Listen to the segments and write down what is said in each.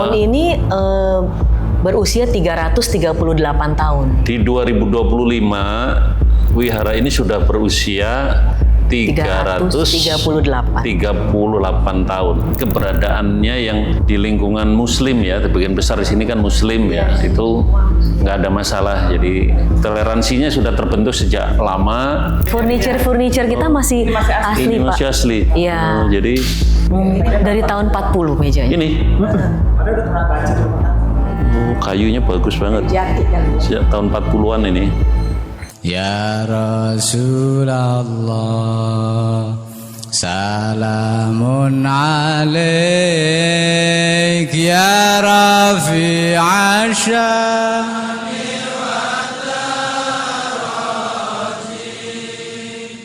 Tahun ini berusia 338 tahun. Di 2025 wihara ini sudah berusia 338 tahun. Keberadaannya yang di lingkungan Muslim ya, bagian besar di sini kan Muslim ya, itu nggak ada masalah. Jadi toleransinya sudah terbentuk sejak lama. Furniture kita masih asli, Ini Pak. masih asli. Iya. Jadi dari tahun 40 mejanya. ini. Kayunya bagus banget. Sejak tahun 40-an ini. Ya Rasulullah, salamun alaik ya Rafi'a syamil wa darajin,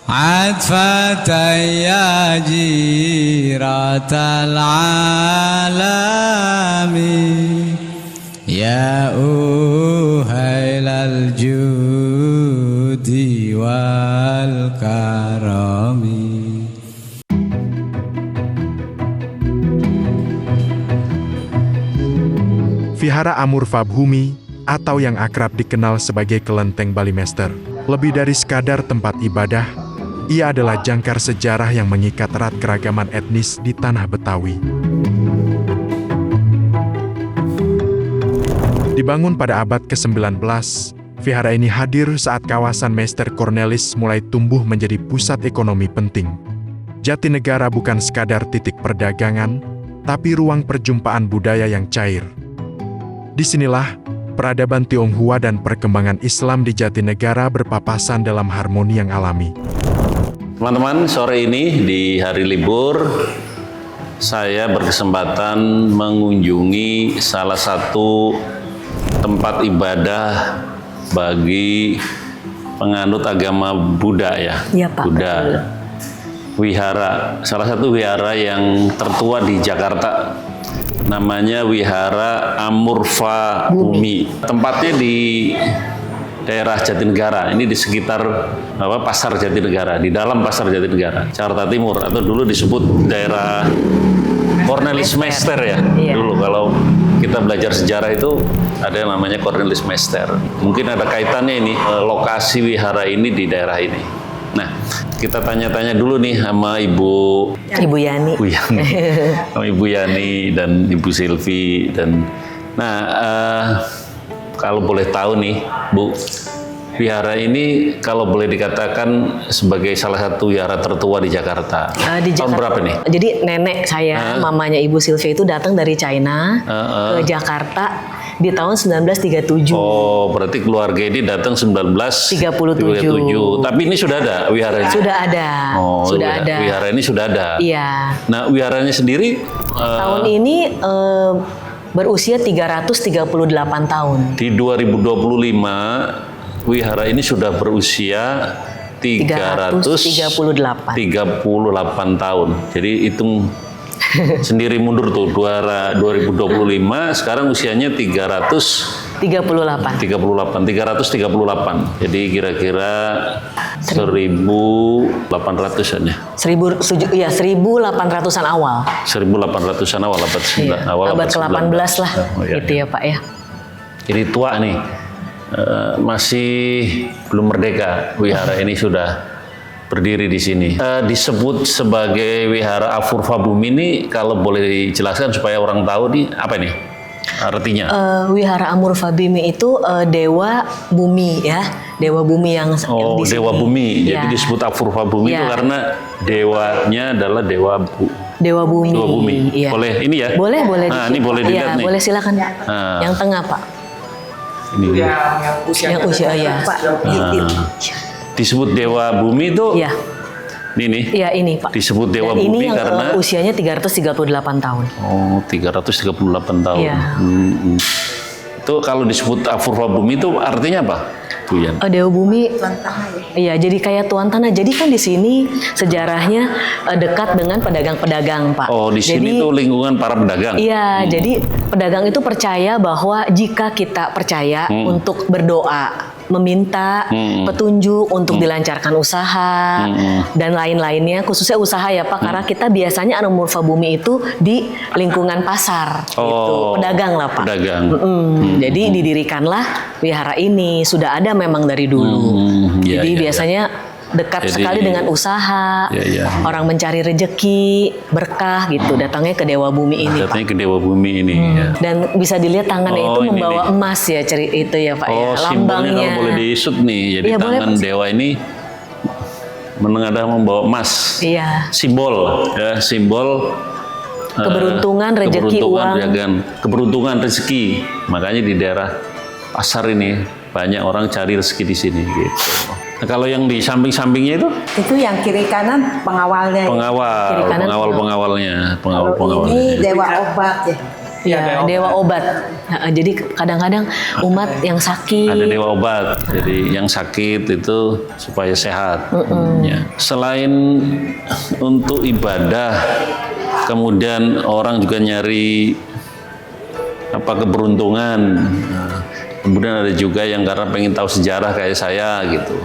atfatan ya jiratal alamin, ya uhailal judi wal karami. Vihara Amurfa Bhumi, atau yang akrab dikenal sebagai Kelenteng Balimester, lebih dari sekadar tempat ibadah, ia adalah jangkar sejarah yang mengikat erat keragaman etnis di tanah Betawi. Dibangun pada abad ke-19, vihara ini hadir saat kawasan Meester Cornelis mulai tumbuh menjadi pusat ekonomi penting. Jatinegara bukan sekadar titik perdagangan, tapi ruang perjumpaan budaya yang cair. Disinilah, peradaban Tionghoa dan perkembangan Islam di Jatinegara berpapasan dalam harmoni yang alami. Teman-teman, sore ini di hari libur, saya berkesempatan mengunjungi salah satu tempat ibadah bagi penganut agama Buddha ya. Iya, Pak. Buddha. Wihara, salah satu wihara yang tertua di Jakarta. Namanya Wihara Amurfa Bhumi. Tempatnya di daerah Jatinegara. Ini di sekitar Pasar Jatinegara, di dalam Pasar Jatinegara, Jakarta Timur, atau dulu disebut daerah Cornelis Meester ya. Iya. Dulu kalau kita belajar sejarah itu ada yang namanya Cornelis Meester. Mungkin ada kaitannya ini lokasi wihara ini di daerah ini. Nah, kita tanya-tanya dulu nih sama Ibu Yani. sama Ibu Yani dan Ibu Silvi dan kalau boleh tahu nih, Bu, wihara ini kalau boleh dikatakan sebagai salah satu wihara tertua di Jakarta. Di Tahun Jakarta. berapa nih? Jadi nenek saya, mamanya Ibu Sylvia itu datang dari China ke Jakarta di tahun 1937. Oh, berarti keluarga ini datang 1937. Tapi ini sudah ada wihara ini? Sudah ada. Oh, sudah ada. Wihara ini sudah ada. Iya. Nah, wiharanya sendiri Tahun ini berusia 338 tahun. di 2025 wihara ini sudah berusia 338 tahun. Jadi hitung sendiri mundur tuh 2025, sekarang usianya 338. Jadi kira-kira 1.800-an ya. 1800-an awal. 1.800-an awal, abad 9, awal Abad ke-18 lah, Oh, iya. gitu ya Pak ya. Jadi tua nih, masih belum merdeka. Wihara ini sudah berdiri di sini. Disebut sebagai Wihara Amurfa Bhumi ini, kalau boleh dijelaskan supaya orang tahu nih apa nih artinya? Wihara Amurfa Bhumi itu dewa bumi ya, dewa bumi yang Oh, di dewa sini. bumi. Ya. Jadi disebut Amurfa Bhumi itu Ya. karena dewanya adalah dewa Dewa bumi. Dewa bumi. Iya. Boleh ini ya? Boleh Nah, ini boleh dilihat ya, nih. boleh silakan. Nah. Yang tengah Pak. Ini dia. Yang usia ya. Disebut dewa bumi itu Iya. ini. Iya ini Pak. Disebut dewa Dan bumi ini yang karena usianya 338 tahun. Oh, 338 tahun. Iya. Itu kalau disebut Amurfa Bhumi itu artinya apa, Bu Yan? Dewa bumi. Iya, jadi kayak tuan tanah. Jadi kan di sini sejarahnya dekat dengan pedagang-pedagang, Pak. Oh, di sini Jadi, tuh lingkungan para pedagang. Iya, jadi pedagang itu percaya bahwa jika kita percaya untuk berdoa meminta petunjuk untuk dilancarkan usaha dan lain-lainnya, khususnya usaha ya Pak, karena kita biasanya Anumurfa Bumi itu di lingkungan pasar, gitu, pedagang lah Pak. Pedagang. Jadi didirikanlah wihara ini, sudah ada memang dari dulu. Iya, Jadi iya, biasanya dekat Jadi- sekali dengan usaha, Iya. orang mencari rejeki, berkah gitu, datangnya ke Dewa Bumi ini Pak. Datanya ke Dewa Bumi ini. Ya. Dan bisa dilihat tangannya Oh, itu ini membawa nih. emas ya, itu ya Pak Oh, ya, simbolnya lambangnya. kalau boleh diisut nih. Jadi Iya, boleh, tangan Pak. dewa ini menengadah membawa emas. Iya. Simbol ya, simbol Keberuntungan, rezeki, uang. keberuntungan rezeki. Makanya di daerah pasar ini banyak orang cari rezeki di sini gitu. Nah, kalau yang di samping-sampingnya itu Itu yang kiri kanan pengawalnya. pengawal, Kiri kanan pengawal-pengawalnya, Kalau pengawal-pengawalnya. ini dewa obat ya. Ya, dewa obat. Nah, jadi kadang-kadang umat yang sakit. Ada dewa obat, jadi yang sakit itu supaya sehat. Ya. Selain untuk ibadah, kemudian orang juga nyari keberuntungan. Nah, kemudian ada juga yang karena pengen tahu sejarah kayak saya gitu.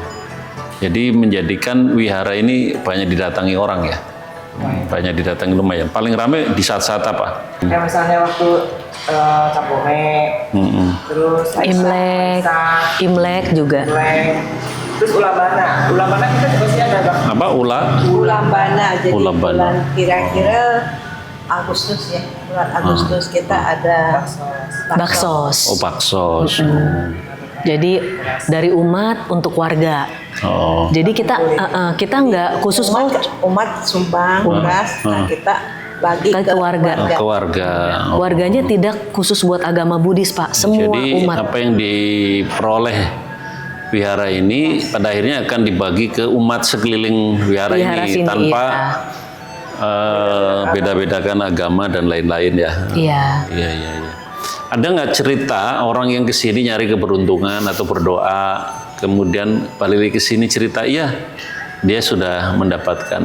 Jadi menjadikan wihara ini banyak didatangi orang ya. Banyak didatangi lumayan. Paling ramai di saat-saat apa? Kayak misalnya waktu Cap Gome, terus Imlek, Imlek juga. Imlek, terus Ulabana. Ulabana kita juga sih ada Bang. Apa Ulambana, jadi Ulambana. bulan kira-kira Agustus ya. Bulan Agustus kita ada Baksos. Oh, baksos. Jadi dari umat untuk warga. Oh. Jadi kita nggak khusus umat sumbang beras, nah kita bagi Ke ke warga. Ke warga. Oh. warganya tidak khusus buat agama Buddhis Pak, semua Jadi umat. apa yang diperoleh wihara ini pada akhirnya akan dibagi ke umat sekeliling wihara Wihara ini sini, tanpa iya. beda-bedakan agama dan lain-lain ya. Iya. Iya. Ada nggak cerita orang yang kesini nyari keberuntungan atau berdoa, kemudian balik ke sini cerita, iya dia sudah mendapatkan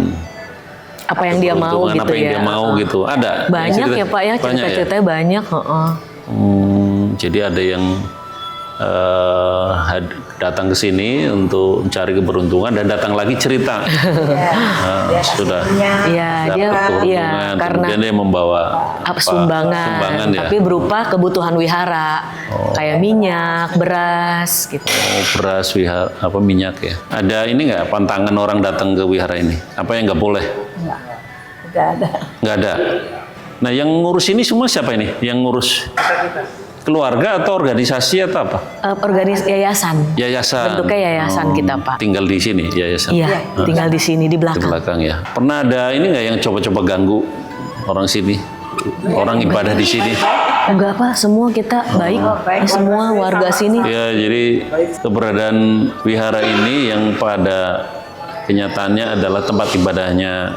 Apa yang dia mau keberuntungan, gitu apa yang ya. dia mau gitu. Ada. Banyak cerita- ya Pak ya, banyak cerita-ceritanya banyak. Jadi ada yang datang ke sini untuk mencari keberuntungan dan datang lagi cerita. Sudah Iya, dia dapat keberuntungan, karena kemudian dia membawa sumbangan, ya. tapi berupa kebutuhan wihara, kayak minyak, beras gitu. Oh, beras wihara, minyak ya. Ada ini nggak pantangan orang datang ke wihara ini? Apa yang nggak boleh? nggak ada. Nggak ada. Nah, yang ngurus ini semua siapa ini? Yang ngurus? Keluarga atau organisasi atau apa? Yayasan. Yayasan. Bentuknya yayasan kita Pak. Tinggal di sini yayasan. Iya, tinggal di sini di Di belakang. belakang ya. Pernah ada ini nggak yang coba-coba ganggu orang sini? Orang ibadah di sini? Enggak Pak, semua kita baik. Semua warga sini. Ya, jadi keberadaan wihara ini yang pada kenyataannya adalah tempat ibadahnya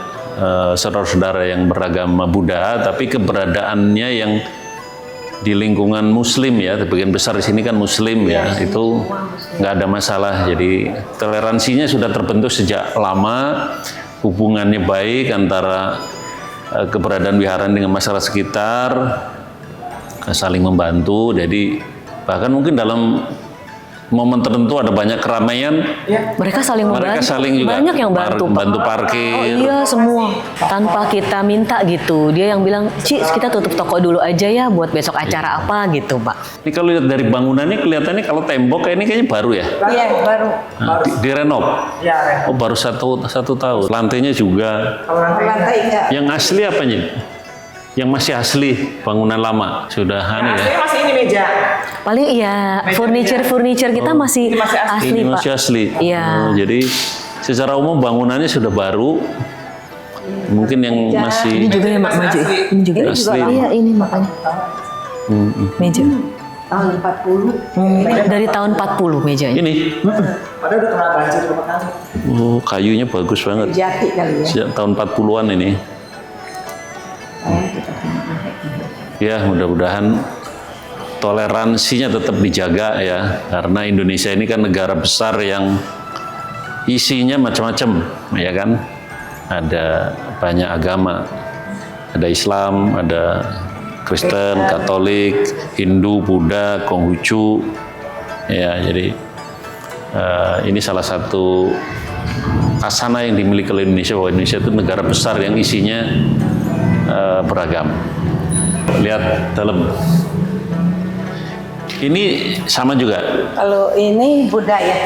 saudara-saudara yang beragama Buddha, tapi keberadaannya yang di lingkungan Muslim ya, sebagian besar di sini kan Muslim ya, itu nggak ada masalah. Jadi toleransinya sudah terbentuk sejak lama, hubungannya baik antara keberadaan wihara dengan masyarakat sekitar, saling membantu. Jadi bahkan mungkin dalam momen tertentu ada banyak keramaian, Mereka saling membantu. mereka saling juga Banyak yang bantu Pak. bantu parkir. Oh iya semua, tanpa kita minta gitu. Dia yang bilang, Ci kita tutup toko dulu aja ya buat besok acara apa gitu Pak. Ini kalau lihat dari bangunannya kelihatannya kalau tembok kayak ini kayaknya baru ya. Iya baru. Nah, direnov. Ya, Ren. Oh baru satu tahun. Lantainya juga. Kalau nanti Lantai enggak. Yang asli apanya? Yang masih asli bangunan lama sudah ya. ini masih ini meja. Paling iya furniture kita masih asli Ini Pak. masih asli. Iya. Oh, jadi secara umum bangunannya sudah baru. Mungkin yang Ini masih juga ya Mak maju. Ini juga. Asli. Iya ini makanya. Meja. Tahun 40. Dari tahun 40 mejanya. ini. Padahal udah kena banjir berapa kali. Oh, kayunya bagus banget. Jati kali ya. Sejak tahun 40-an ini. Ya, mudah-mudahan toleransinya tetap dijaga ya, karena Indonesia ini kan negara besar yang isinya macam-macam, ya kan? Ada banyak agama, ada Islam, ada Kristen, Katolik, Hindu, Buddha, Konghucu, ya. Jadi Ini salah satu asana yang dimiliki oleh Indonesia, bahwa Indonesia itu negara besar yang isinya beragam. Lihat dalam. Ini sama juga. Kalau ini Buddha ya.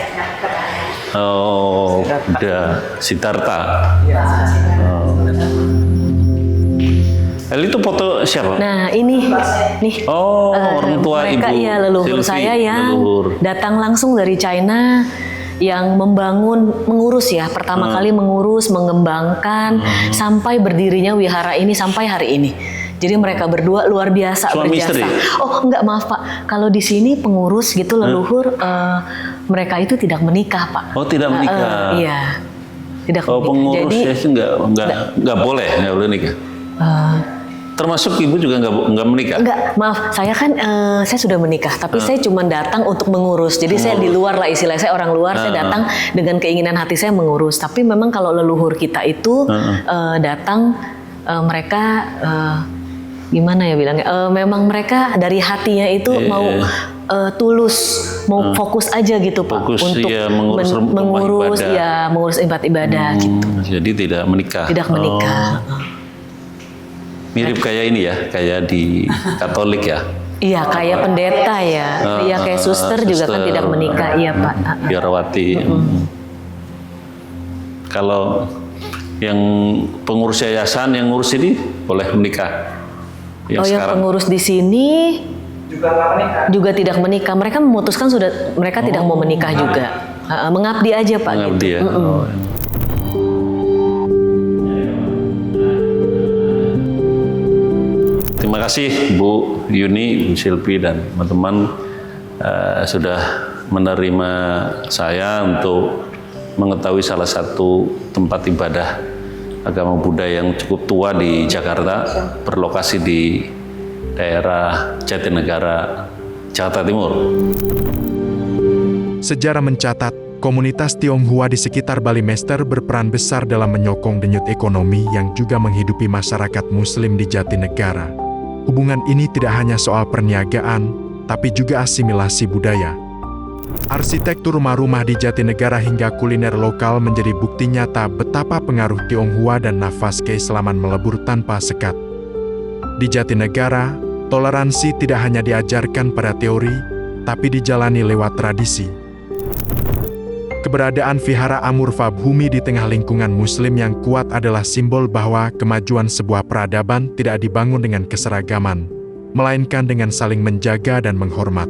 Oh, Buddha Siddhartha. Itu foto siapa? Nah ini nih. Oh, orang tua mereka, ibu. ya leluhur Sylvie, saya yang leluhur. datang langsung dari China, yang mengurus ya, pertama kali mengurus, mengembangkan sampai berdirinya wihara ini sampai hari ini. Jadi mereka berdua luar biasa Suami berjasa. istri? Oh enggak, maaf Pak, kalau di sini pengurus gitu leluhur, mereka itu tidak menikah Pak. Oh, tidak menikah. Iya, tidak Oh, menikah. pengurus Jadi ya sih nggak boleh nikah. Termasuk ibu juga nggak menikah. enggak, maaf, saya kan saya sudah menikah, tapi saya cuma datang untuk mengurus. Jadi saya di luar lah, istilahnya saya orang luar, saya datang dengan keinginan hati saya mengurus. Tapi memang kalau leluhur kita itu datang, mereka gimana ya bilangnya? Memang mereka dari hatinya itu mau tulus, mau fokus aja gitu Pak, Fokus, untuk ya, mengurus rumah mengurus ibadah. ya, mengurus ibadah gitu. Jadi tidak menikah. Tidak menikah. Mirip kayak ini ya, kayak di Katolik ya. Iya, kayak pendeta ya. Iya, kayak suster juga kan suster. tidak menikah, iya Pak. Biarawati. Kalau yang pengurus yayasan yang ngurus ini boleh menikah. Yang pengurus di sini Juga nggak menikah. juga tidak menikah. Mereka memutuskan mereka tidak mau menikah juga. Mengabdi aja Pak. Mengabdi gitu. ya. Oh. Terima kasih Bu Yuni, Bu Sylvie dan teman-teman sudah menerima saya untuk mengetahui salah satu tempat ibadah agama Buddha yang cukup tua di Jakarta, berlokasi di daerah Jatinegara, Jakarta Timur. Sejarah mencatat, komunitas Tionghoa di sekitar Balimester berperan besar dalam menyokong denyut ekonomi yang juga menghidupi masyarakat Muslim di Jatinegara. Hubungan ini tidak hanya soal perniagaan, tapi juga asimilasi budaya. Arsitektur rumah-rumah di Jatinegara hingga kuliner lokal menjadi bukti nyata betapa pengaruh Tionghoa dan nafas keislaman melebur tanpa sekat. Di Jatinegara, toleransi tidak hanya diajarkan pada teori, tapi dijalani lewat tradisi. Keberadaan Vihara Amurfa Bhumi di tengah lingkungan Muslim yang kuat adalah simbol bahwa kemajuan sebuah peradaban tidak dibangun dengan keseragaman, melainkan dengan saling menjaga dan menghormat.